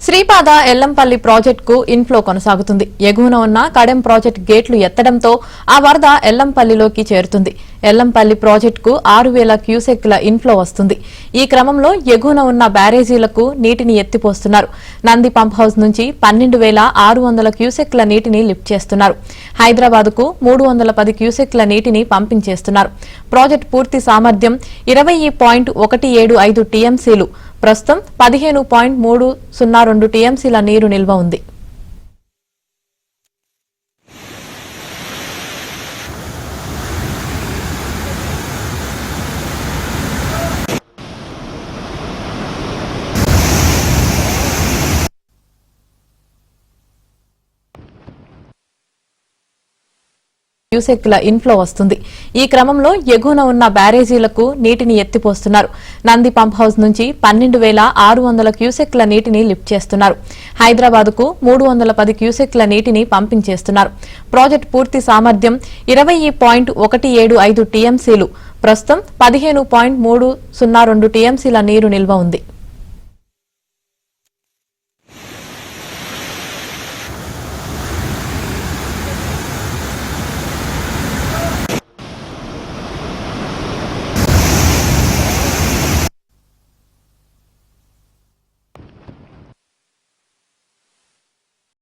శ్రీపాద ఎల్లంపల్లి ప్రాజెక్టుకు ఇన్ఫ్లో కొనసాగుతుంది. ఎగువన ఉన్న కడెం ప్రాజెక్టు గేట్లు ఎత్తడంతో ఆ వరద ఎల్లంపల్లిలోకి చేరుతుంది. ఎల్లంపల్లి ప్రాజెక్టుకు 6000 క్యూసెక్ల ఇన్ఫ్లో వస్తుంది. ఈ క్రమంలో ఎగువన ఉన్న బ్యారేజీలకు నీటిని ఎత్తిపోస్తున్నారు. నంది పంప్ హౌస్ నుంచి 12600 క్యూసెక్ల నీటిని లిఫ్ట్ చేస్తున్నారు. హైదరాబాద్కు 310 క్యూసెక్ల నీటిని పంపింగ్ చేస్తున్నారు. ప్రాజెక్టు పూర్తి సామర్థ్యం 20.175 టీఎంసీలు. ప్రస్తుతం 15.302 టీఎంసీల నీరు నిల్వ ఉంది. క్యూసెక్ల ఇన్ఫ్లో వస్తుంది. ఈ క్రమంలో ఎగువన ఉన్న బ్యారేజీలకు నీటిని ఎత్తిపోస్తున్నారు. నంది పంప్ హౌస్ నుంచి 12600 క్యూసెక్ల నీటిని లిఫ్ట్ చేస్తున్నారు. హైదరాబాద్కు 310 క్యూసెక్ల నీటిని పంపింగ్ చేస్తున్నారు. ప్రాజెక్టు పూర్తి సామర్థ్యం 20.175 టీఎంసీలు. ప్రస్తుతం 15.302 టీఎంసీల నీరు నిల్వ ఉంది.